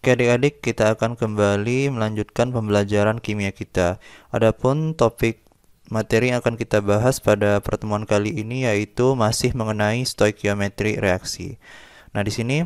Oke adik-adik, kita akan kembali melanjutkan pembelajaran kimia kita. Adapun topik materi yang akan kita bahas pada pertemuan kali ini yaitu masih mengenai stoikiometri reaksi. Nah, di sini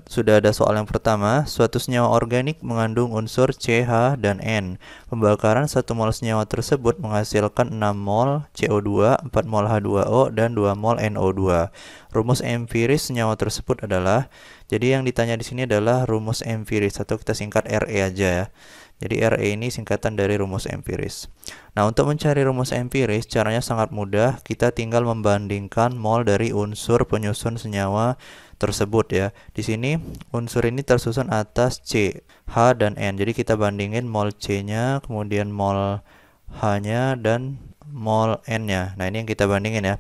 sudah ada soal yang pertama. Suatu senyawa organik mengandung unsur C, H, dan N. Pembakaran 1 mol senyawa tersebut menghasilkan 6 mol CO2, 4 mol H2O, dan 2 mol NO2. Rumus empiris senyawa tersebut adalah, jadi yang ditanya di sini adalah rumus empiris atau kita singkat RE aja ya. Jadi RE ini singkatan dari rumus empiris. Nah, untuk mencari rumus empiris caranya sangat mudah. Kita tinggal membandingkan mol dari unsur penyusun senyawa tersebut ya. Di sini unsur ini tersusun atas C, H, dan N. Jadi kita bandingin mol C-nya, kemudian mol H-nya, dan mol N-nya. Nah, ini yang kita bandingin ya.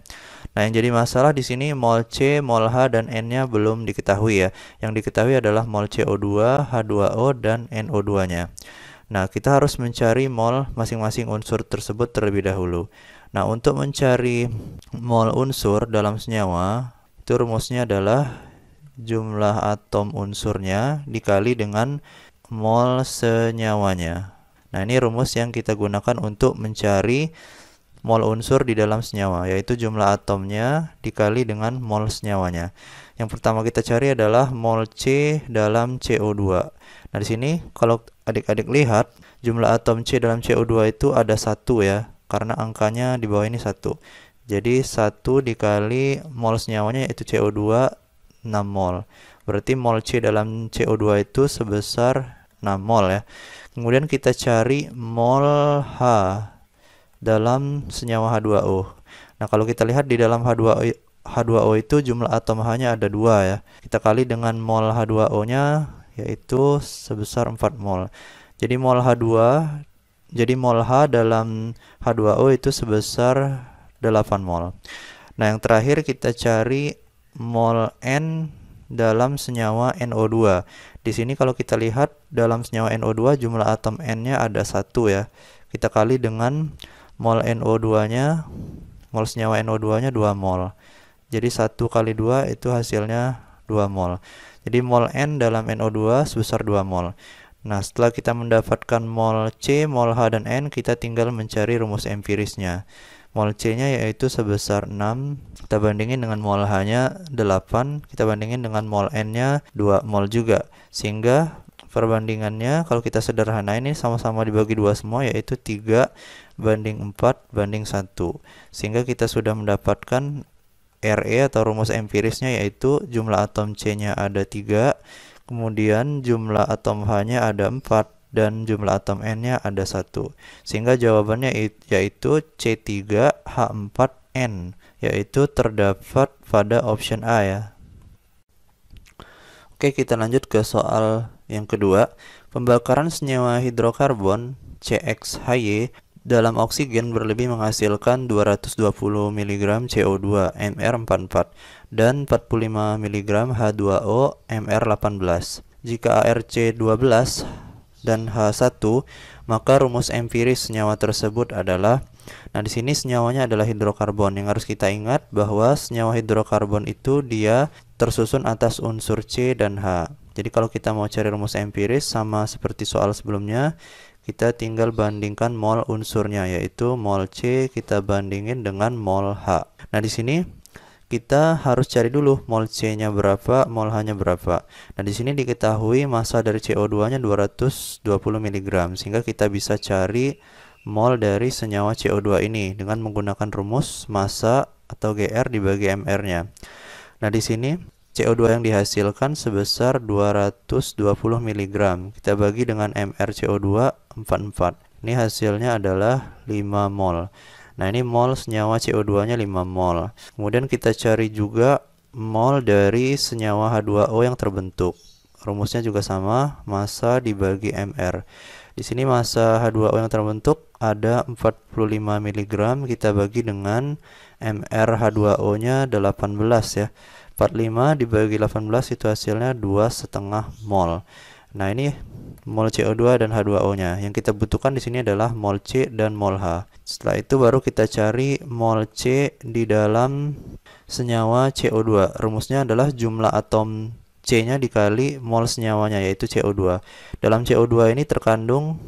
Nah, yang jadi masalah di sini mol C, mol H, dan N-nya belum diketahui ya. Yang diketahui adalah mol CO2, H2O, dan NO2-nya. Nah, kita harus mencari mol masing-masing unsur tersebut terlebih dahulu. Nah, untuk mencari mol unsur dalam senyawa, itu rumusnya adalah jumlah atom unsurnya dikali dengan mol senyawanya. Nah, ini rumus yang kita gunakan untuk mencari mol unsur di dalam senyawa, yaitu jumlah atomnya dikali dengan mol senyawanya. Yang pertama kita cari adalah mol C dalam CO2. Nah, di sini kalau adik-adik lihat, jumlah atom C dalam CO2 itu ada 1 ya, karena angkanya di bawah ini 1. Jadi 1 dikali mol senyawanya yaitu CO2 6 mol. Berarti mol C dalam CO2 itu sebesar 6 mol ya. Kemudian kita cari mol H dalam senyawa H2O. Nah, kalau kita lihat di dalam H2O itu jumlah atom H-nya ada 2 ya. Kita kali dengan mol H2O-nya yaitu sebesar 4 mol. Jadi mol H dalam H2O itu sebesar 8 mol. Nah, yang terakhir kita cari mol N dalam senyawa NO2. Di sini kalau kita lihat dalam senyawa NO2 jumlah atom N-nya ada 1 ya. Kita kali dengan mol NO2-nya, mol senyawa NO2-nya 2 mol. Jadi 1 kali 2 itu hasilnya 2 mol. Jadi mol N dalam NO2 sebesar 2 mol. Nah, setelah kita mendapatkan mol C, mol H, dan N, kita tinggal mencari rumus empirisnya. Mol C-nya yaitu sebesar 6, kita bandingin dengan mol H-nya 8, kita bandingin dengan mol N-nya 2 mol juga. Sehingga perbandingannya kalau kita sederhanain ini sama-sama dibagi 2 semua yaitu 3 banding 4 banding 1. Sehingga kita sudah mendapatkan RE atau rumus empirisnya yaitu jumlah atom C-nya ada 3, kemudian jumlah atom H-nya ada 4, dan jumlah atom N-nya ada 1. Sehingga jawabannya yaitu C3H4N, yaitu terdapat pada option A ya. Oke, kita lanjut ke soal yang kedua. Pembakaran senyawa hidrokarbon CXHY dalam oksigen berlebih menghasilkan 220 mg CO2 MR44 dan 45 mg H2O MR18. Jika ARC12 dan H1, maka rumus empiris senyawa tersebut adalah, nah di sini senyawanya adalah hidrokarbon. Yang harus kita ingat bahwa senyawa hidrokarbon itu dia tersusun atas unsur C dan H. Jadi kalau kita mau cari rumus empiris sama seperti soal sebelumnya, kita tinggal bandingkan mol unsurnya, yaitu mol C kita bandingin dengan mol H. Nah, di sini kita harus cari dulu mol C-nya berapa, mol H-nya berapa. Nah, di sini diketahui massa dari CO2-nya 220 mg, sehingga kita bisa cari mol dari senyawa CO2 ini dengan menggunakan rumus massa atau GR dibagi MR-nya. Nah, di sini CO2 yang dihasilkan sebesar 220 mg. Kita bagi dengan MR CO2 44. Ini hasilnya adalah 5 mol. Nah, ini mol senyawa CO2-nya 5 mol. Kemudian kita cari juga mol dari senyawa H2O yang terbentuk. Rumusnya juga sama, massa dibagi MR. Di sini massa H2O yang terbentuk ada 45 mg. Kita bagi dengan MR H2O-nya 18 ya. 45 dibagi 18 itu hasilnya 2,5 mol. Nah, ini mol CO2 dan H2O-nya. Yang kita butuhkan di sini adalah mol C dan mol H. Setelah itu baru kita cari mol C di dalam senyawa CO2. Rumusnya adalah jumlah atom C-nya dikali mol senyawanya, yaitu CO2. Dalam CO2 ini terkandung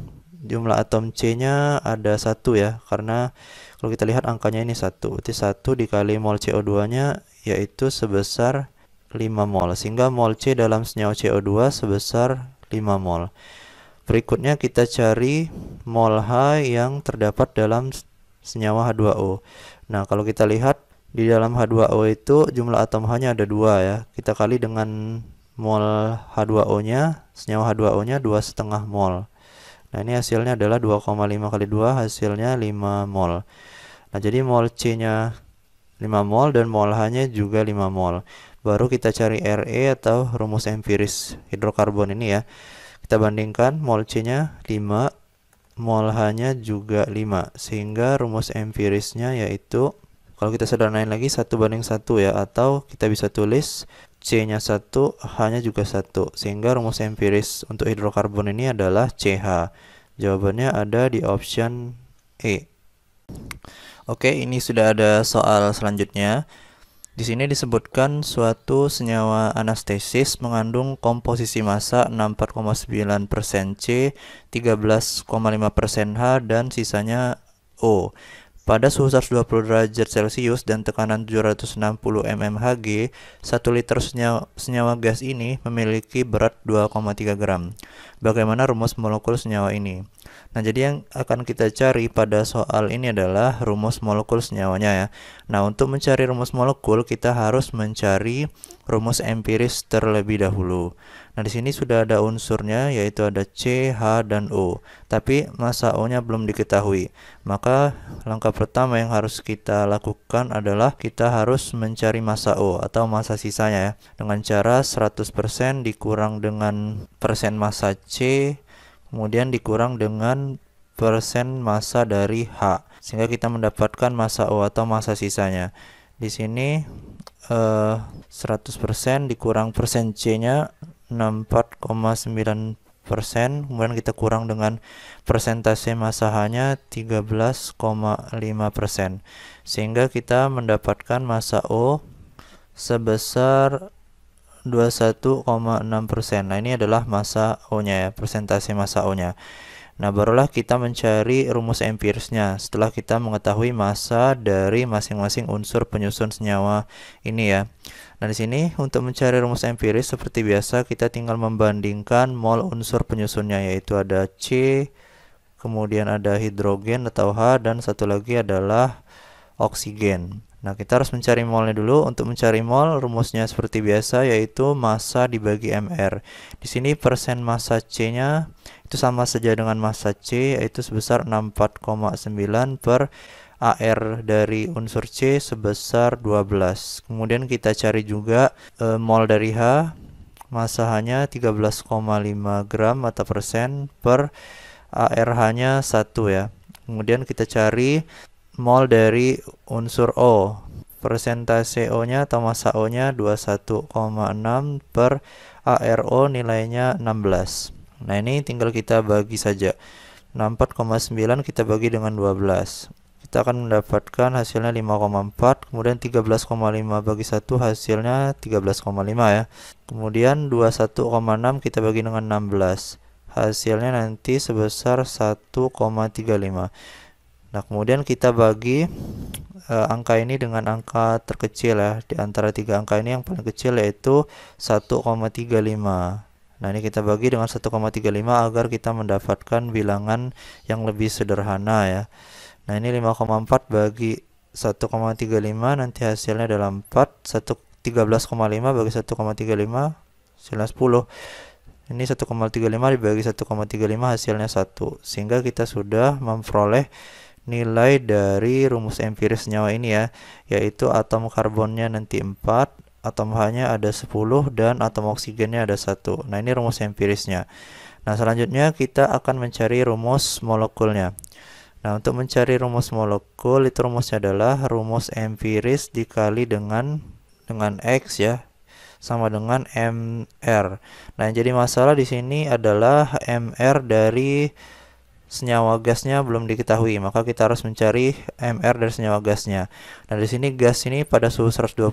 jumlah atom C-nya ada 1 ya, karena kalau kita lihat angkanya ini 1. Berarti 1 dikali mol CO2-nya yaitu sebesar 5 mol. Sehingga mol C dalam senyawa CO2 sebesar 5 mol. Berikutnya kita cari mol H yang terdapat dalam senyawa H2O. Nah, kalau kita lihat di dalam H2O itu jumlah atom H-nya ada 2 ya. Kita kali dengan mol H2O-nya, senyawa H2O-nya 2,5 mol. Nah, ini hasilnya adalah 2,5 kali 2, hasilnya 5 mol. Nah, jadi mol C-nya 5 mol dan mol H-nya juga 5 mol. Baru kita cari Re atau rumus empiris hidrokarbon ini ya. Kita bandingkan mol C-nya 5, mol H-nya juga 5. Sehingga rumus empirisnya yaitu, kalau kita sederhanain lagi 1:1 ya, atau kita bisa tulis C-nya 1, H-nya juga 1. Sehingga rumus empiris untuk hidrokarbon ini adalah CH. Jawabannya ada di option E. Oke, ini sudah ada soal selanjutnya. Di sini disebutkan suatu senyawa anestesis mengandung komposisi massa 64,9% C, 13,5% H, dan sisanya O. Pada suhu 120 derajat Celcius dan tekanan 760 mmHg, 1 liter senyawa gas ini memiliki berat 2,3 gram. Bagaimana rumus molekul senyawa ini? Nah, jadi yang akan kita cari pada soal ini adalah rumus molekul senyawanya ya. Nah, untuk mencari rumus molekul kita harus mencari rumus empiris terlebih dahulu. Nah, di sini sudah ada unsurnya yaitu ada C, H, dan O. Tapi massa O-nya belum diketahui. Maka langkah pertama yang harus kita lakukan adalah kita harus mencari massa O atau massa sisanya ya. Dengan cara 100% dikurang dengan persen massa C, kemudian dikurang dengan persen massa dari H, sehingga kita mendapatkan massa O atau massa sisanya. Di sini 100% dikurang persen C-nya 64,9%, kemudian kita kurang dengan persentase massa H-nya 13,5%, sehingga kita mendapatkan massa O sebesar 21,6%. Nah, ini adalah massa O-nya ya, persentase massa O-nya. Nah, barulah kita mencari rumus empirisnya setelah kita mengetahui massa dari masing-masing unsur penyusun senyawa ini ya. Nah, di sini untuk mencari rumus empiris seperti biasa kita tinggal membandingkan mol unsur penyusunnya, yaitu ada C, kemudian ada hidrogen atau H, dan satu lagi adalah oksigen. Nah, kita harus mencari molnya dulu. Untuk mencari mol, rumusnya seperti biasa, yaitu massa dibagi MR. Di sini persen massa C-nya itu sama saja dengan massa C, yaitu sebesar 64,9 per AR dari unsur C sebesar 12. Kemudian kita cari juga mol dari H. Massa H-nya 13,5 gram atau persen per ARH-nya 1 ya. Kemudian kita cari mol dari unsur O. Persentase O-nya atau massa O-nya 21,6 per ARO nilainya 16. Nah, ini tinggal kita bagi saja. 64,9 kita bagi dengan 12. Kita akan mendapatkan hasilnya 5,4. Kemudian 13,5 bagi 1 hasilnya 13,5 ya. Kemudian 21,6 kita bagi dengan 16. Hasilnya nanti sebesar 1,35. Nah, kemudian kita bagi angka ini dengan angka terkecil ya. Di antara 3 angka ini yang paling kecil yaitu 1,35. Nah, ini kita bagi dengan 1,35 agar kita mendapatkan bilangan yang lebih sederhana ya. Nah, ini 5,4 bagi 1,35 nanti hasilnya adalah 4. 13,5 bagi 1,35 hasilnya 10. Ini 1,35 dibagi 1,35 hasilnya 1. Sehingga kita sudah memperoleh nilai dari rumus empiris senyawa ini ya, yaitu atom karbonnya nanti 4, atom H-nya ada 10, dan atom oksigennya ada 1. Nah, ini rumus empirisnya. Nah, selanjutnya kita akan mencari rumus molekulnya. Nah, untuk mencari rumus molekul itu rumusnya adalah rumus empiris dikali dengan X ya, sama dengan MR. Nah, yang jadi masalah di sini adalah MR dari senyawa gasnya belum diketahui, maka kita harus mencari MR dari senyawa gasnya. Nah, di sini gas ini pada suhu 120,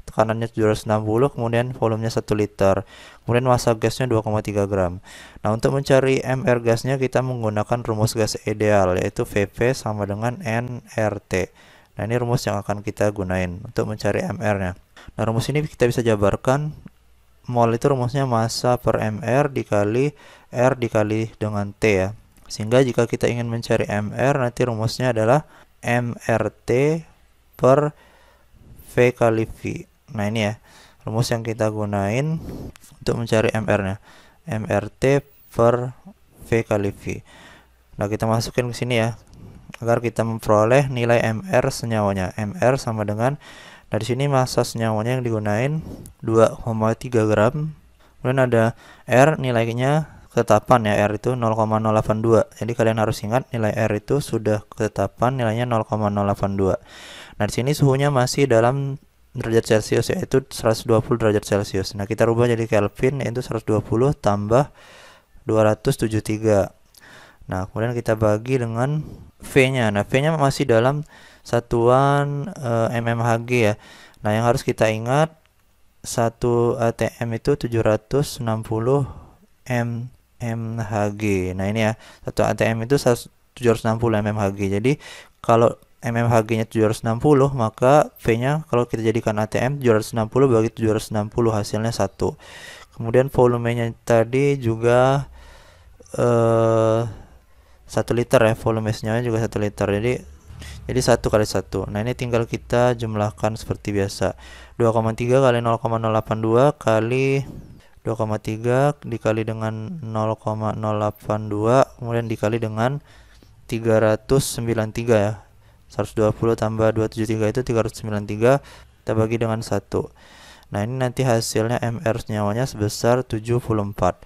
tekanannya 760, kemudian volumenya 1 liter. Kemudian massa gasnya 2,3 gram. Nah, untuk mencari MR gasnya kita menggunakan rumus gas ideal, yaitu VV sama dengan nRT. Nah, ini rumus yang akan kita gunain untuk mencari MR-nya. Nah, rumus ini kita bisa jabarkan. Mol itu rumusnya massa per MR dikali R dikali dengan T ya. Sehingga jika kita ingin mencari MR, nanti rumusnya adalah MRT per V kali V. Nah, ini ya rumus yang kita gunain untuk mencari MR-nya. MRT per V kali V. Nah, kita masukin ke sini ya, agar kita memperoleh nilai MR senyawanya. MR sama dengan, nah di sini massa senyawanya yang digunain 2,3 gram. Kemudian ada R, nilainya ketetapan ya, R itu 0,082. Jadi kalian harus ingat nilai R itu sudah ketetapan nilainya 0,082. Nah, di sini suhunya masih dalam derajat Celcius, yaitu 120 derajat Celcius. Nah, kita rubah jadi Kelvin, yaitu 120 tambah 273. Nah, kemudian kita bagi dengan V-nya. Nah, V-nya masih dalam satuan mmHg ya. Nah, yang harus kita ingat, 1 ATM itu 760 mmHg. Nah, ini ya, 1 ATM itu 760 mmHg. Jadi kalau mmHg-nya 760, maka V-nya kalau kita jadikan ATM 760 bagi 760 hasilnya 1. Kemudian volumenya tadi juga 1 liter ya, volume senyawanya juga 1 liter. Jadi 1 kali 1. Nah, ini tinggal kita jumlahkan seperti biasa. 2,3 kali 0,082 kali 2,3 dikali dengan 0,082, kemudian dikali dengan 393 ya. 120 tambah 273 itu 393, kita bagi dengan 1. Nah, ini nanti hasilnya MR senyawanya sebesar 74.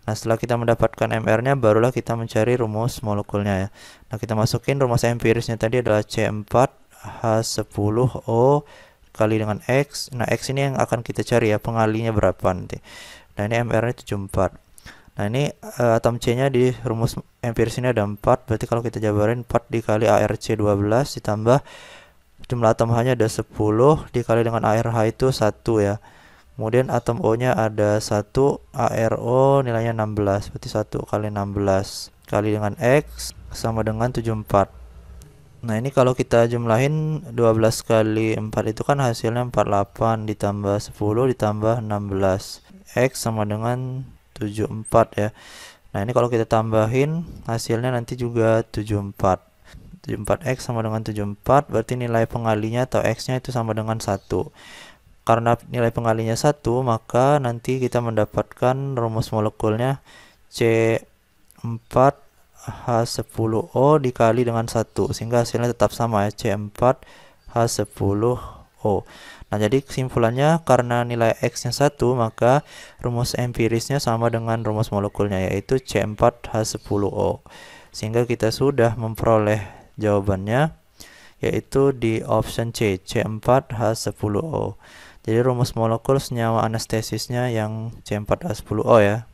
Nah, setelah kita mendapatkan MR-nya, barulah kita mencari rumus molekulnya ya. Nah, kita masukin rumus empirisnya tadi adalah C4H10O kali dengan X. Nah, X ini yang akan kita cari ya, pengalinya berapa nanti. Nah, ini MR-nya 74. Nah, ini atom C-nya di rumus empiris ini ada 4. Berarti kalau kita jabarin 4 dikali ARC12 ditambah jumlah atom H-nya ada 10 dikali dengan ARH itu 1 ya. Kemudian atom O-nya ada 1, ARO nilainya 16. Berarti 1 kali 16 kali dengan X sama dengan 74. Nah, ini kalau kita jumlahin 12 kali 4 itu kan hasilnya 48 ditambah 10 ditambah 16. X sama dengan 74 ya. Nah, ini kalau kita tambahin hasilnya nanti juga 74. 74X sama dengan 74, berarti nilai pengalinya atau X-nya itu sama dengan 1. Karena nilai pengalinya 1, maka nanti kita mendapatkan rumus molekulnya C4H10O dikali dengan 1, sehingga hasilnya tetap sama ya, C4H10O. Nah, jadi kesimpulannya, karena nilai X-nya 1, maka rumus empirisnya sama dengan rumus molekulnya, yaitu C4H10O. Sehingga kita sudah memperoleh jawabannya, yaitu di option C, C4H10O. Jadi rumus molekul senyawa anestesisnya yang C4H10O ya.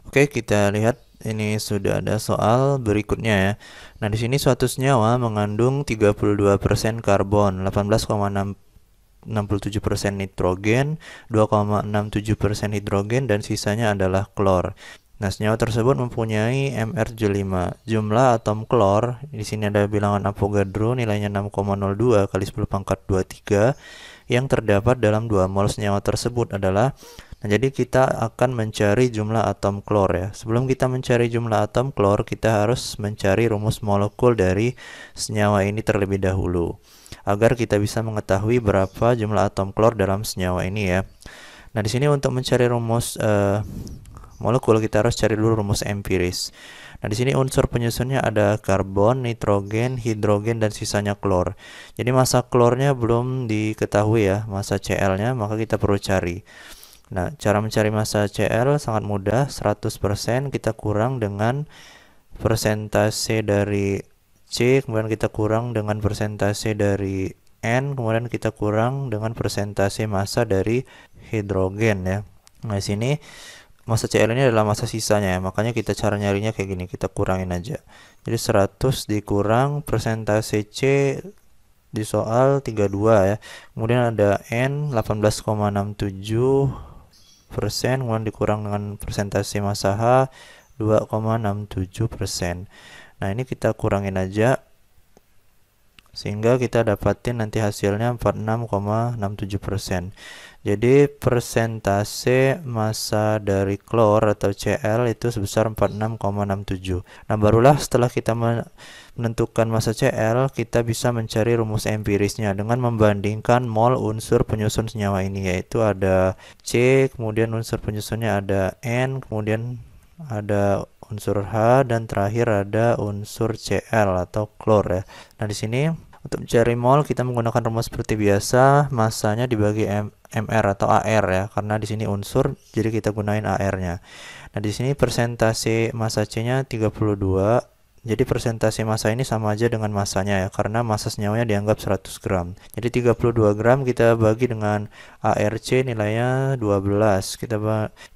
Oke, kita lihat ini sudah ada soal berikutnya ya. Nah, di sini suatu senyawa mengandung 32% karbon, 18,67% nitrogen, 2,67% hidrogen, dan sisanya adalah klor. Nah, senyawa tersebut mempunyai MR75. Jumlah atom klor, di sini ada bilangan Avogadro, nilainya 6,02 kali 10 pangkat 23, yang terdapat dalam 2 mol senyawa tersebut adalah. Nah, jadi kita akan mencari jumlah atom klor ya. Sebelum kita mencari jumlah atom klor, kita harus mencari rumus molekul dari senyawa ini terlebih dahulu, agar kita bisa mengetahui berapa jumlah atom klor dalam senyawa ini ya. Nah, di sini untuk mencari rumus molekul, kita harus cari dulu rumus empiris. Nah, di sini unsur penyusunnya ada karbon, nitrogen, hidrogen, dan sisanya klor. Jadi massa klornya belum diketahui ya, massa Cl-nya, maka kita perlu cari. Nah, cara mencari massa Cl sangat mudah. 100% kita kurang dengan persentase dari C, kemudian kita kurang dengan persentase dari N, kemudian kita kurang dengan persentase massa dari hidrogen ya. Nah, di sini massa Cl ini adalah massa sisanya ya, makanya kita cara nyarinya kayak gini, kita kurangin aja. Jadi 100 dikurang persentase C di soal 32 ya. Kemudian ada N 18,67%, kemudian dikurang dengan persentase massa H 2,67%. Nah, ini kita kurangin aja sehingga kita dapatin nanti hasilnya 46,67%. Jadi persentase massa dari klor atau Cl itu sebesar 46,67. Nah, barulah setelah kita menentukan massa Cl, kita bisa mencari rumus empirisnya dengan membandingkan mol unsur penyusun senyawa ini, yaitu ada C, kemudian unsur penyusunnya ada N, kemudian ada unsur H, dan terakhir ada unsur Cl atau klor ya. Nah, di sini untuk mencari mol kita menggunakan rumus seperti biasa, massanya dibagi mr atau ar ya, karena di sini unsur jadi kita gunain ar-nya. Nah, di sini persentase massa C-nya 32. Jadi persentase massa ini sama aja dengan massanya ya, karena massa senyawanya dianggap 100 gram. Jadi 32 gram kita bagi dengan ARC nilainya 12. Kita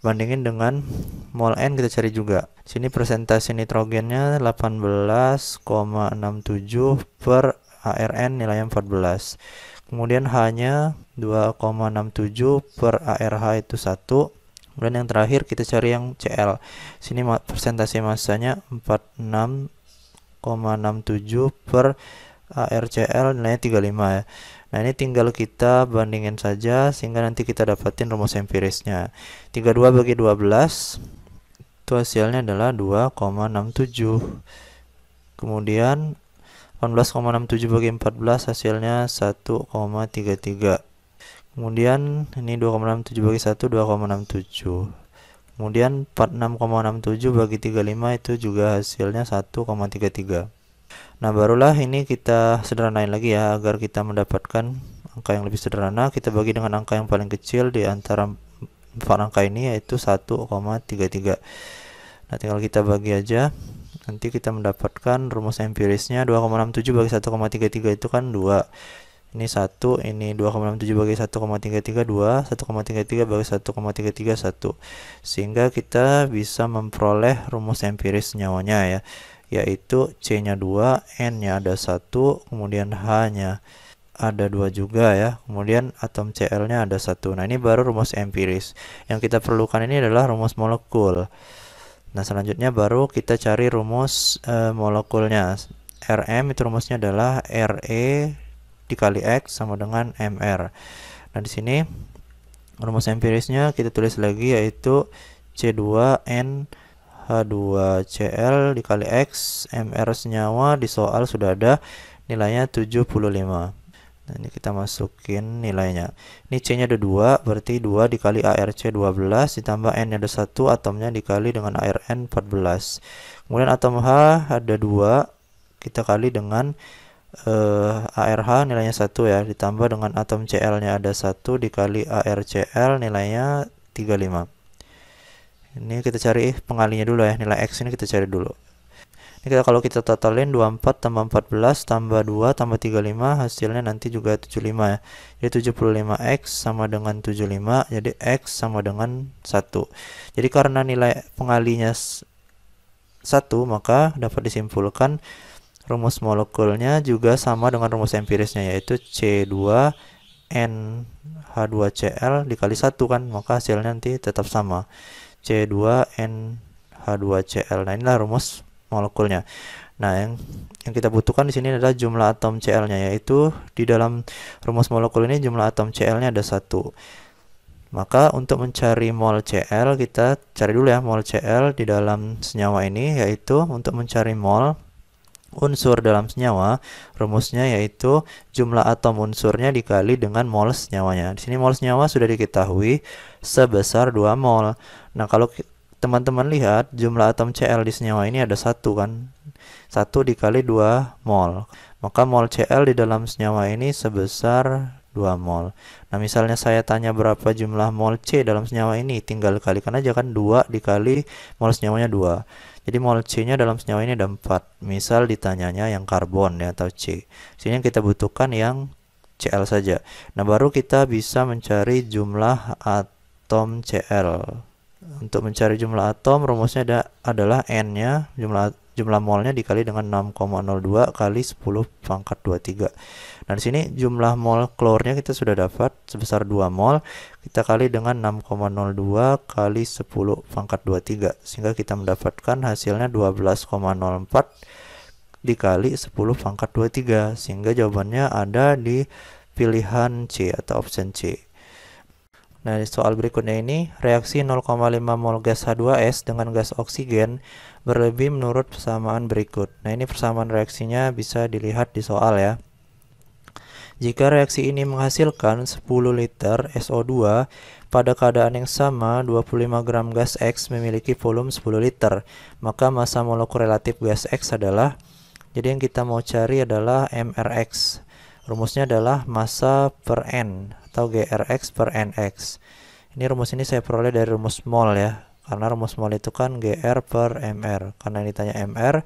bandingin dengan mol N, kita cari juga. Sini persentase nitrogennya 18,67 per ARN nilainya 14. Kemudian H-nya 2,67 per ARH itu 1. Kemudian yang terakhir kita cari yang Cl. Sini persentase massanya 46,67 per ARCl nilainya 35 ya. Nah, ini tinggal kita bandingin saja sehingga nanti kita dapatin rumus empirisnya. 32 bagi 12 itu hasilnya adalah 2,67. Kemudian 18,67 bagi 14 hasilnya 1,33. Kemudian ini 2,67 bagi 1 2,67. Kemudian 46,67 bagi 35 itu juga hasilnya 1,33. Nah, barulah ini kita sederhanain lagi ya, agar kita mendapatkan angka yang lebih sederhana. Kita bagi dengan angka yang paling kecil di antara 4 angka ini, yaitu 1,33. Nah, tinggal kita bagi aja. Nanti kita mendapatkan rumus empirisnya 2,67 bagi 1,33 itu kan 2. Ini 1, ini 2,67 bagi 1,33 2, 1,33 bagi 1,33 1. Sehingga kita bisa memperoleh rumus empiris senyawanya ya, yaitu C-nya 2, N-nya ada 1, kemudian H-nya ada 2 juga ya. Kemudian atom Cl-nya ada 1. Nah, ini baru rumus empiris. Yang kita perlukan ini adalah rumus molekul. Nah, selanjutnya baru kita cari rumus molekulnya. Rm itu rumusnya adalah Re dikali X sama dengan Mr. Nah, di sini rumus empirisnya kita tulis lagi, yaitu C2N H2Cl dikali X, Mr senyawa di soal sudah ada nilainya 75. Nah, ini kita masukin nilainya. Ini C-nya ada 2, berarti 2 dikali ARC 12 ditambah N-nya ada 1, atomnya dikali dengan ARN 14. Kemudian atom H ada 2, kita kali dengan ARH nilainya 1 ya, ditambah dengan atom Cl-nya ada 1 dikali ARCl nilainya 35. Ini kita cari pengalinya dulu ya, nilai X ini kita cari dulu. Ini kalau kita totalin 24 tambah 14 tambah 2 tambah 35 hasilnya nanti juga 75 ya. Jadi 75X sama dengan 75, jadi X sama dengan 1. Jadi karena nilai pengalinya 1, maka dapat disimpulkan rumus molekulnya juga sama dengan rumus empirisnya, yaitu C2NH2Cl dikali 1 kan, maka hasilnya nanti tetap sama, C2NH2Cl. Nah, inilah rumus molekulnya. Nah, yang kita butuhkan di sini adalah jumlah atom Cl-nya, yaitu di dalam rumus molekul ini jumlah atom Cl-nya ada 1. Maka untuk mencari mol Cl, kita cari dulu ya mol Cl di dalam senyawa ini, yaitu untuk mencari mol unsur dalam senyawa, rumusnya yaitu jumlah atom unsurnya dikali dengan mol senyawanya. Di sini mol senyawa sudah diketahui sebesar 2 mol. Nah, kalau teman-teman lihat jumlah atom Cl di senyawa ini ada 1 kan, 1 dikali 2 mol, maka mol Cl di dalam senyawa ini sebesar 2 mol. Nah, misalnya saya tanya berapa jumlah mol C dalam senyawa ini, tinggal kalikan aja kan, 2 dikali mol senyawanya 2. Jadi mol C nya dalam senyawa ini ada 4. Misal ditanyanya yang karbon ya, atau C. Sini yang kita butuhkan yang Cl saja. Nah, baru kita bisa mencari jumlah atom Cl. Untuk mencari jumlah atom, rumusnya adalah N-nya, jumlah molnya dikali dengan 6,02 kali 10 pangkat 23. Nah, di sini jumlah mol klornya kita sudah dapat sebesar 2 mol. Kita kali dengan 6,02 kali 10 pangkat 23. Sehingga kita mendapatkan hasilnya 12,04 dikali 10 pangkat 23. Sehingga jawabannya ada di pilihan C atau option C. Nah, di soal berikutnya ini, reaksi 0,5 mol gas H2S dengan gas oksigen berlebih menurut persamaan berikut. Nah, ini persamaan reaksinya bisa dilihat di soal ya. Jika reaksi ini menghasilkan 10 liter SO2, pada keadaan yang sama 25 gram gas X memiliki volume 10 liter, maka massa molekul relatif gas X adalah, jadi yang kita mau cari adalah MRX. Rumusnya adalah massa per N atau GRX per NX. Ini rumus ini saya peroleh dari rumus mol ya, karena rumus mol itu kan GR per MR. Karena ini ditanya MR,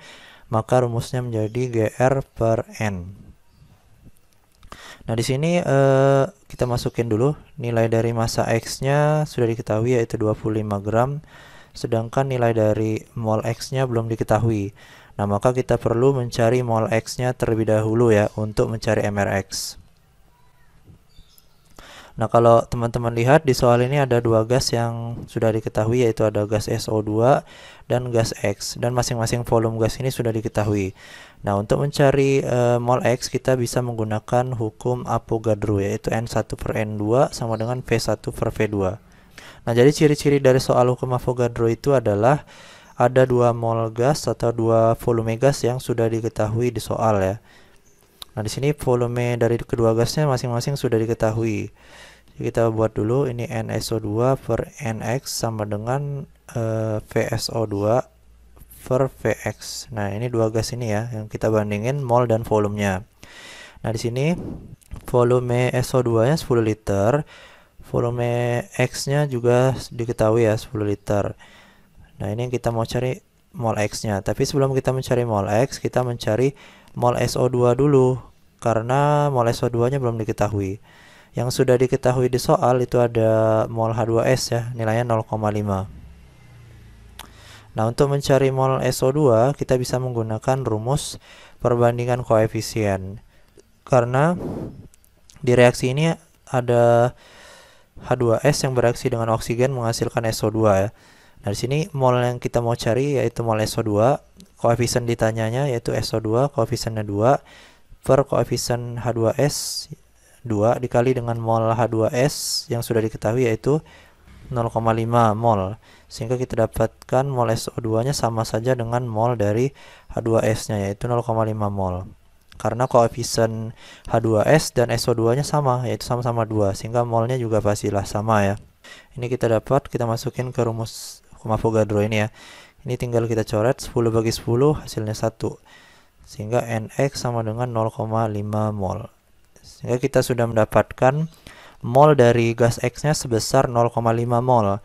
maka rumusnya menjadi GR per N. Nah, di sini kita masukin dulu nilai dari massa X-nya sudah diketahui yaitu 25 gram, sedangkan nilai dari mol X-nya belum diketahui. Nah, maka kita perlu mencari mol X-nya terlebih dahulu ya untuk mencari MRX. Nah, kalau teman-teman lihat di soal ini ada dua gas yang sudah diketahui yaitu ada gas SO2 dan gas X, dan masing-masing volume gas ini sudah diketahui. Nah, untuk mencari mol X kita bisa menggunakan hukum Avogadro yaitu N1 per N2 sama dengan V1 per V2. Nah, jadi ciri-ciri dari soal hukum Avogadro itu adalah ada 2 mol gas atau 2 volume gas yang sudah diketahui di soal ya. Nah, di sini volume dari kedua gasnya masing-masing sudah diketahui. Jadi kita buat dulu ini NSO2 per NX sama dengan VSO2 per VX. Nah, ini dua gas ini ya yang kita bandingin mol dan volumenya. Nah, di sini volume SO2-nya 10 liter, volume X-nya juga diketahui ya 10 liter. Nah, ini yang kita mau cari mol X-nya. Tapi sebelum kita mencari mol X, kita mencari mol SO2 dulu, karena mol SO2-nya belum diketahui. Yang sudah diketahui di soal itu ada mol H2S ya, nilainya 0,5. Nah, untuk mencari mol SO2, kita bisa menggunakan rumus perbandingan koefisien. Karena di reaksi ini ada H2S yang bereaksi dengan oksigen menghasilkan SO2 ya. Nah, di sini mol yang kita mau cari yaitu mol SO2, koefisien ditanyanya yaitu SO2, koefisiennya 2 per koefisien H2S 2 dikali dengan mol H2S yang sudah diketahui yaitu 0,5 mol. Sehingga kita dapatkan mol SO2-nya sama saja dengan mol dari H2S-nya yaitu 0,5 mol. Karena koefisien H2S dan SO2-nya sama yaitu sama-sama 2, sehingga molnya juga pastilah sama ya. Ini kita dapat, kita masukin ke rumus Avogadro ini ya. Ini tinggal kita coret 10 bagi 10 hasilnya 1. Sehingga NX sama dengan 0,5 mol. Sehingga kita sudah mendapatkan mol dari gas X-nya sebesar 0,5 mol.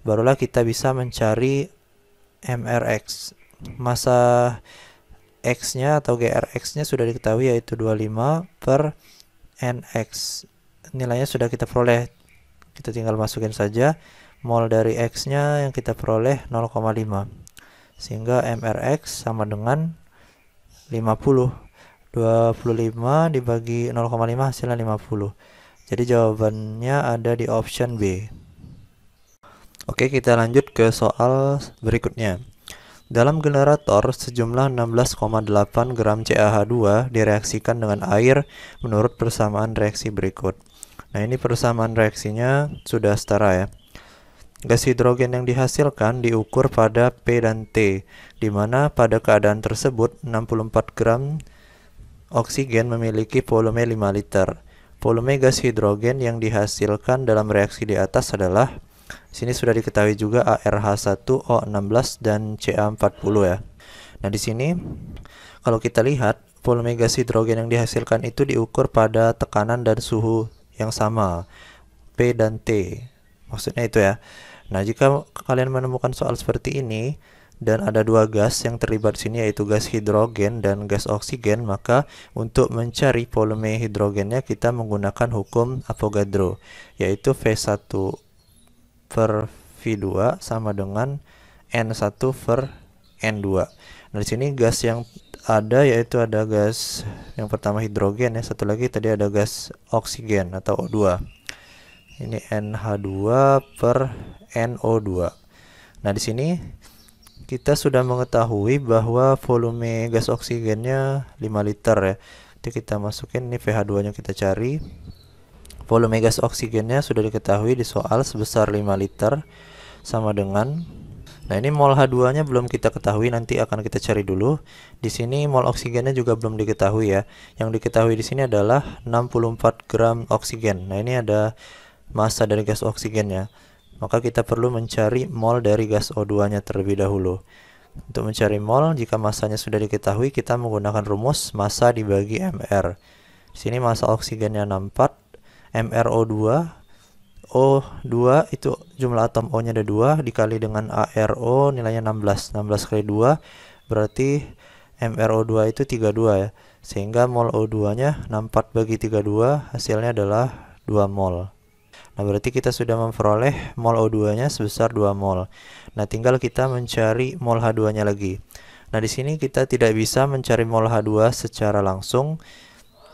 Barulah kita bisa mencari MRX. Massa X-nya atau GRX-nya sudah diketahui yaitu 25 per NX. Nilainya sudah kita peroleh. Kita tinggal masukin saja mol dari X-nya yang kita peroleh 0,5. Sehingga MRX sama dengan 50. 25 dibagi 0,5 hasilnya 50. Jadi jawabannya ada di option B. Oke, kita lanjut ke soal berikutnya. Dalam generator sejumlah 16,8 gram CaH2 direaksikan dengan air menurut persamaan reaksi berikut. Nah, ini persamaan reaksinya sudah setara ya. Gas hidrogen yang dihasilkan diukur pada P dan T, di mana pada keadaan tersebut 64 gram oksigen memiliki volume 5 liter. Volume gas hidrogen yang dihasilkan dalam reaksi di atas adalah, sini sudah diketahui juga ARH1O16 dan Ca40 ya. Nah, di sini kalau kita lihat volume gas hidrogen yang dihasilkan itu diukur pada tekanan dan suhu yang sama, P dan T. Maksudnya itu ya. Nah, jika kalian menemukan soal seperti ini dan ada dua gas yang terlibat sini yaitu gas hidrogen dan gas oksigen, maka untuk mencari volume hidrogennya kita menggunakan hukum Avogadro yaitu V1 per V V2 sama dengan N1 per N2. Nah, di sini gas yang ada yaitu ada gas yang pertama hidrogen ya, satu lagi tadi ada gas oksigen atau O2. Ini NH2 per NO2. Nah, di sini kita sudah mengetahui bahwa volume gas oksigennya 5 liter ya. Jadi kita masukin ini pH2-nya kita cari. Volume gas oksigennya sudah diketahui di soal sebesar 5 liter sama dengan, nah ini mol H2-nya belum kita ketahui, nanti akan kita cari dulu. Di sini mol oksigennya juga belum diketahui ya. Yang diketahui di sini adalah 64 gram oksigen. Nah, ini ada massa dari gas oksigennya. Maka kita perlu mencari mol dari gas O2-nya terlebih dahulu. Untuk mencari mol, jika massanya sudah diketahui, kita menggunakan rumus massa dibagi MR. Di sini massa oksigennya 64, MrO2, O2 itu jumlah atom O-nya ada 2 dikali dengan ARO nilainya 16. 16 kali 2 berarti MrO2 itu 32 ya. Sehingga mol O2-nya 64 bagi 32 hasilnya adalah 2 mol. Nah, berarti kita sudah memperoleh mol O2-nya sebesar 2 mol. Nah, tinggal kita mencari mol H2-nya lagi. Nah, di sini kita tidak bisa mencari mol H2 secara langsung.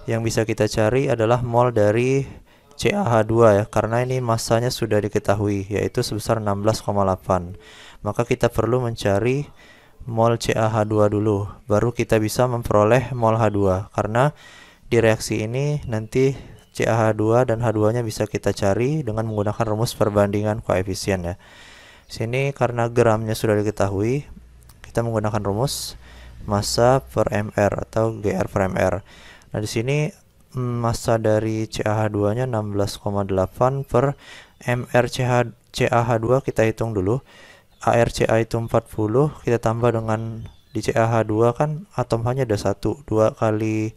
Yang bisa kita cari adalah mol dari CaH2 ya, karena ini massanya sudah diketahui yaitu sebesar 16,8. Maka kita perlu mencari mol CaH2 dulu, baru kita bisa memperoleh mol H2. Karena di reaksi ini nanti CaH2 dan H2-nya bisa kita cari dengan menggunakan rumus perbandingan koefisien ya. Sini karena gramnya sudah diketahui, kita menggunakan rumus massa per mR atau GR per mR. Nah, di sini massa dari CaH2-nya 16,8 per mR CaH2 kita hitung dulu. ArCa itu 40, kita tambah dengan di CaH2 kan atom H-nya ada 1, 2 kali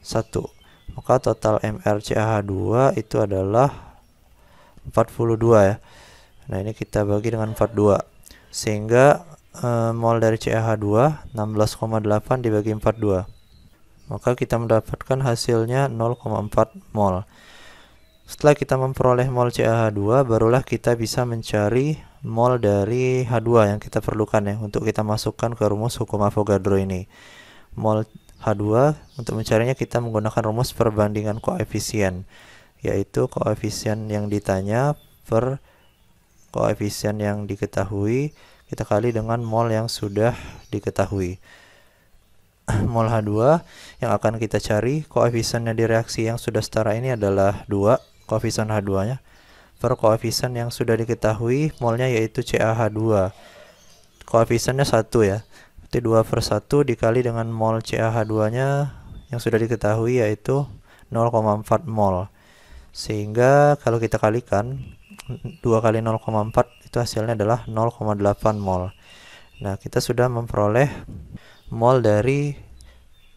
1. Maka total mR CaH2 itu adalah 42 ya. Nah, ini kita bagi dengan 42. Sehingga mol dari CaH2 16,8 dibagi 42. Maka kita mendapatkan hasilnya 0,4 mol. Setelah kita memperoleh mol CaH2, barulah kita bisa mencari mol dari H2 yang kita perlukan ya, untuk kita masukkan ke rumus hukum Avogadro ini. Mol H2, untuk mencarinya kita menggunakan rumus perbandingan koefisien, yaitu koefisien yang ditanya per koefisien yang diketahui, kita kali dengan mol yang sudah diketahui. Mol H2 yang akan kita cari, koefisiennya di reaksi yang sudah setara ini adalah 2, koefisien H2-nya, per koefisien yang sudah diketahui molnya yaitu CaH2. Koefisiennya 1 ya. Berarti 2 per 1 dikali dengan mol CaH2-nya yang sudah diketahui yaitu 0,4 mol. Sehingga kalau kita kalikan 2 kali 0,4 itu hasilnya adalah 0,8 mol. Nah, kita sudah memperoleh mol dari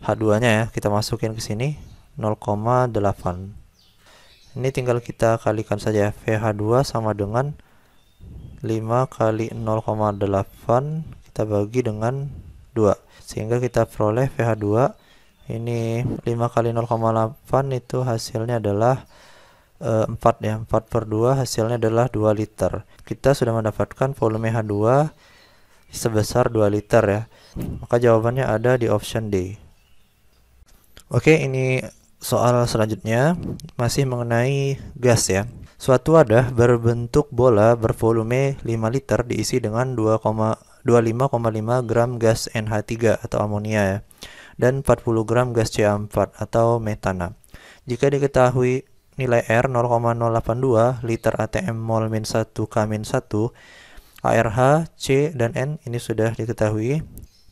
H2-nya ya, kita masukin ke sini 0,8. Ini tinggal kita kalikan saja, pH2 sama dengan 5 kali 0,8 kita bagi dengan 2, sehingga kita peroleh pH2 ini 5 kali 0,8 itu hasilnya adalah 4 ya, 4 per 2 hasilnya adalah 2 liter. Kita sudah mendapatkan volume H2 sebesar 2 liter ya. Maka jawabannya ada di option D. Oke, ini soal selanjutnya masih mengenai gas ya. Suatu wadah berbentuk bola bervolume 5 liter diisi dengan 25,5 gram gas NH3 atau amonia ya, dan 40 gram gas CH4 atau metana. Jika diketahui nilai R 0,082 liter ATM mol min 1 K min 1, ARH, C, dan N ini sudah diketahui.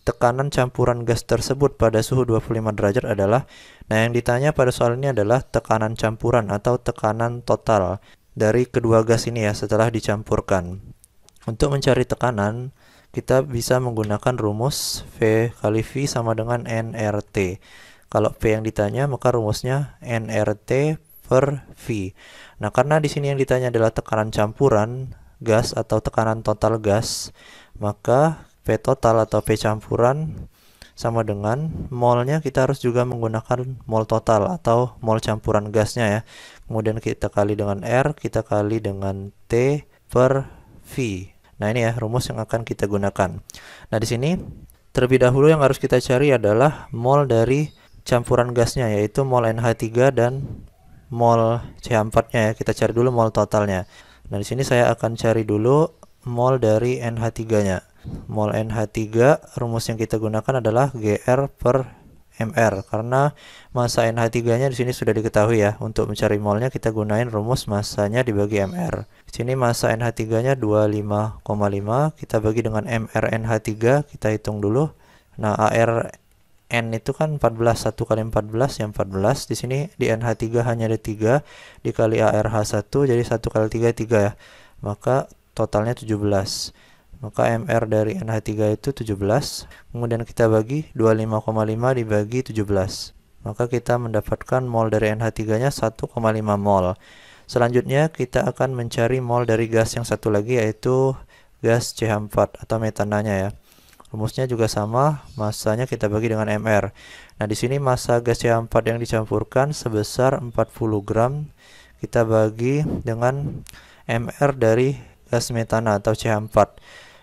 Tekanan campuran gas tersebut pada suhu 25 derajat adalah, nah yang ditanya pada soal ini adalah tekanan campuran atau tekanan total dari kedua gas ini ya setelah dicampurkan. Untuk mencari tekanan, kita bisa menggunakan rumus V kali V sama dengan nRT. Kalau P yang ditanya, maka rumusnya nRT per V. Nah, karena di sini yang ditanya adalah tekanan campuran gas atau tekanan total gas, maka P total atau P campuran sama dengan molnya kita harus juga menggunakan mol total atau mol campuran gasnya ya. Kemudian kita kali dengan R, kita kali dengan T per V. Nah, ini ya rumus yang akan kita gunakan. Nah, di sini terlebih dahulu yang harus kita cari adalah mol dari campuran gasnya, yaitu mol NH3 dan mol CH4-nya ya. Kita cari dulu mol totalnya. Nah, di sini saya akan cari dulu mol dari NH3-nya. Mol NH3, rumus yang kita gunakan adalah GR per MR, karena massa NH3-nya di sini sudah diketahui ya. Untuk mencari molnya kita gunain rumus massanya dibagi MR. Di sini massa NH3-nya 25,5, kita bagi dengan MR NH3, kita hitung dulu. Nah, ARN itu kan 14, 1 kali 14 yang 14. Di sini di NH3 hanya ada 3, dikali ARH1 jadi 1 kali 3 3 ya. Maka totalnya 17. Maka MR dari NH3 itu 17. Kemudian kita bagi 25,5 dibagi 17. Maka kita mendapatkan mol dari NH3-nya 1,5 mol. Selanjutnya kita akan mencari mol dari gas yang satu lagi, yaitu gas CH4 atau metananya ya. Rumusnya juga sama, massanya kita bagi dengan MR. Nah, di sini massa gas CH4 yang dicampurkan sebesar 40 gram. Kita bagi dengan MR dari gas metana atau CH4.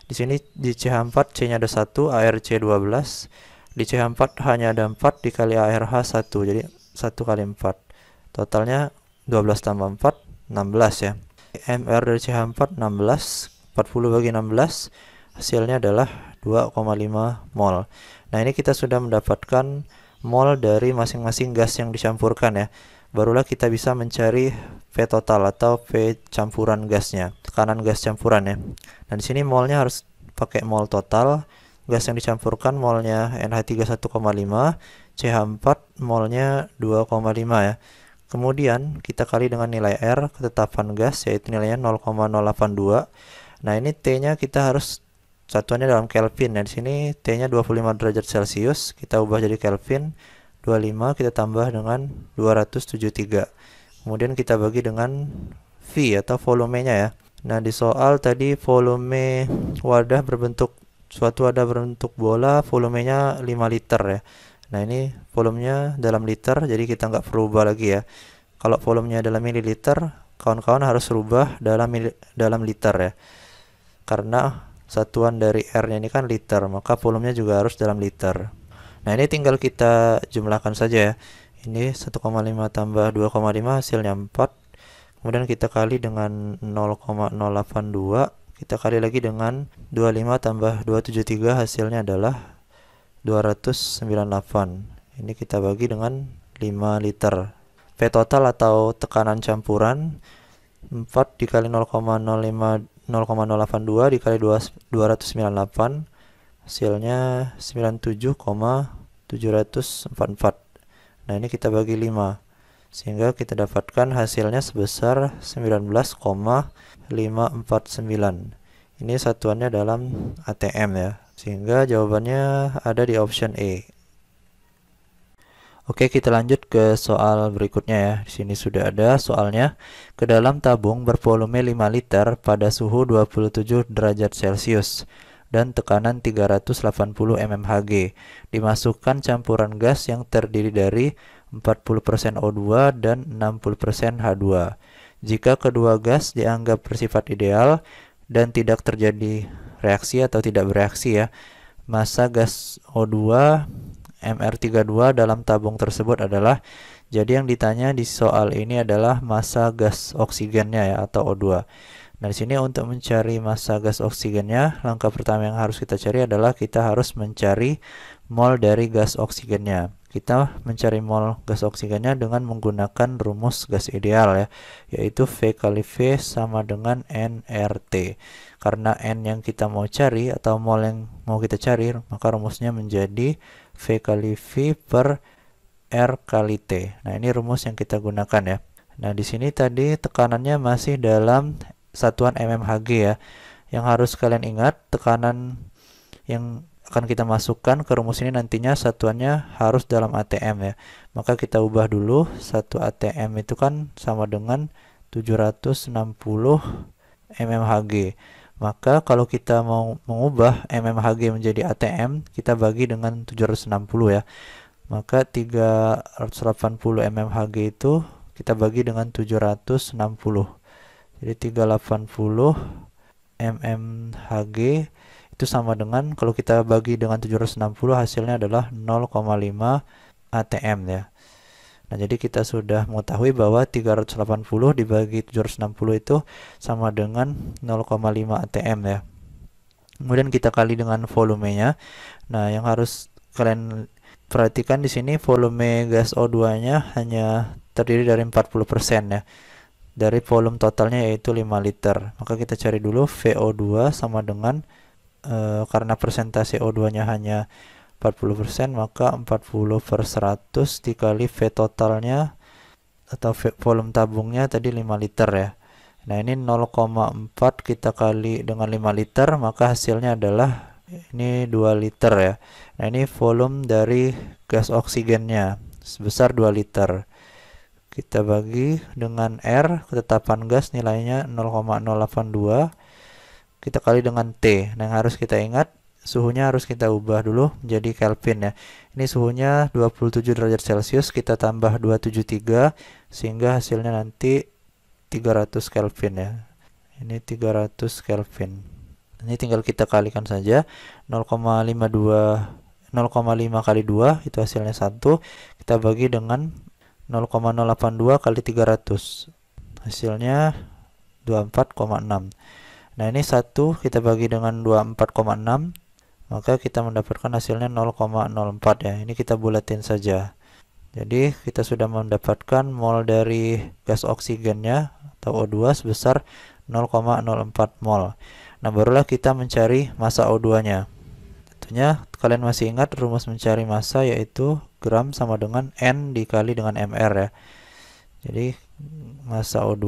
Di sini di CH4 C-nya ada 1, ARC 12. Di CH4 hanya ada 4 dikali ARH 1. Jadi 1 kali 4. Totalnya 12 tambah 4, 16 ya. MR dari CH4 16, 40 bagi 16, hasilnya adalah 2,5 mol. Nah, ini kita sudah mendapatkan mol dari masing-masing gas yang dicampurkan ya. Barulah kita bisa mencari V total atau V campuran gasnya, tekanan gas campuran ya. Nah, di sini molnya harus pakai mol total. Gas yang dicampurkan molnya NH3 1,5, CH4 molnya 2,5 ya. Kemudian kita kali dengan nilai R, ketetapan gas, yaitu nilainya 0,082. Nah, ini T-nya kita harus satuannya dalam Kelvin. Nah, di sini T-nya 25 derajat Celcius, kita ubah jadi Kelvin. 25 kita tambah dengan 273. Kemudian kita bagi dengan V atau volumenya ya. Nah, di soal tadi volume suatu wadah berbentuk bola, volumenya 5 liter ya. Nah, ini volumenya dalam liter, jadi kita nggak perlu ubah lagi ya. Kalau volumenya dalam mililiter, kawan-kawan harus rubah dalam liter ya. Karena satuan dari R-nya ini kan liter, maka volumenya juga harus dalam liter. Nah, ini tinggal kita jumlahkan saja ya. Ini 1,5 tambah 2,5 hasilnya 4. Kemudian kita kali dengan 0,082. Kita kali lagi dengan 25 tambah 273 hasilnya adalah 298. Ini kita bagi dengan 5 liter. V total atau tekanan campuran 4 dikali 0,082 dikali 298, hasilnya 97,744. Nah, ini kita bagi 5, sehingga kita dapatkan hasilnya sebesar 19,549. Ini satuannya dalam ATM ya, sehingga jawabannya ada di option E. Oke, kita lanjut ke soal berikutnya ya. Di sini sudah ada soalnya. Ke dalam tabung bervolume 5 liter pada suhu 27 derajat Celcius dan tekanan 380 mmHg. Dimasukkan campuran gas yang terdiri dari 40% O2 dan 60% H2. Jika kedua gas dianggap bersifat ideal dan tidak terjadi reaksi atau tidak bereaksi ya, massa gas O2 MR32 dalam tabung tersebut adalah, jadi yang ditanya di soal ini adalah massa gas oksigennya ya, atau O2. Nah, di sini untuk mencari massa gas oksigennya, langkah pertama yang harus kita cari adalah kita harus mencari mol dari gas oksigennya. Kita mencari mol gas oksigennya dengan menggunakan rumus gas ideal ya, yaitu V kali V sama dengan nRT. Karena N yang kita mau cari atau mol yang mau kita cari, maka rumusnya menjadi V kali V per R kali T. Nah, ini rumus yang kita gunakan ya. Nah, di sini tadi tekanannya masih dalam satuan mmHg ya. Yang harus kalian ingat, tekanan yang akan kita masukkan ke rumus ini nantinya satuannya harus dalam ATM ya. Maka kita ubah dulu, 1 ATM itu kan sama dengan 760 mmHg. Maka kalau kita mau mengubah mmHg menjadi ATM, kita bagi dengan 760 ya. Maka 380 mmHg itu kita bagi dengan 760. Jadi 380 mmHg itu sama dengan, kalau kita bagi dengan 760 hasilnya adalah 0,5 atm ya. Nah, jadi kita sudah mengetahui bahwa 380 dibagi 760 itu sama dengan 0,5 atm ya. Kemudian kita kali dengan volumenya. Nah, yang harus kalian perhatikan di sini volume gas O2-nya hanya terdiri dari 40% ya. Dari volume totalnya yaitu 5 liter. Maka kita cari dulu VO2 sama dengan karena persentase O2-nya hanya 40%, maka 40/100 dikali V totalnya atau volume tabungnya tadi 5 liter ya. Nah, ini 0,4 kita kali dengan 5 liter, maka hasilnya adalah ini 2 liter ya. Nah, ini volume dari gas oksigennya sebesar 2 liter. Kita bagi dengan R, ketetapan gas nilainya 0,082. Kita kali dengan T. Nah, yang harus kita ingat, suhunya harus kita ubah dulu menjadi Kelvin ya. Ini suhunya 27 derajat Celcius, kita tambah 273 sehingga hasilnya nanti 300 Kelvin ya. Ini 300 Kelvin. Ini tinggal kita kalikan saja. 0,5 kali 2 itu hasilnya 1. Kita bagi dengan 0,082 kali 300. Hasilnya 24,6. Nah, ini 1 kita bagi dengan 24,6, maka kita mendapatkan hasilnya 0,04 ya. Ini kita bulatin saja. Jadi kita sudah mendapatkan mol dari gas oksigennya atau O2 sebesar 0,04 mol. Nah, barulah kita mencari massa O2-nya. Tentunya kalian masih ingat rumus mencari massa yaitu gram sama dengan N dikali dengan MR ya. Jadi massa O2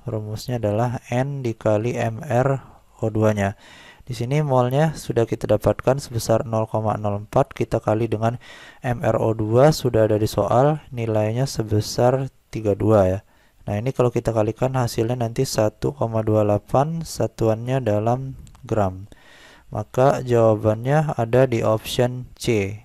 rumusnya adalah N dikali MR O2-nya. Di sini molnya sudah kita dapatkan sebesar 0,04, kita kali dengan MrO2 sudah ada di soal, nilainya sebesar 32 ya. Nah, ini kalau kita kalikan hasilnya nanti 1,28, satuannya dalam gram. Maka jawabannya ada di option C.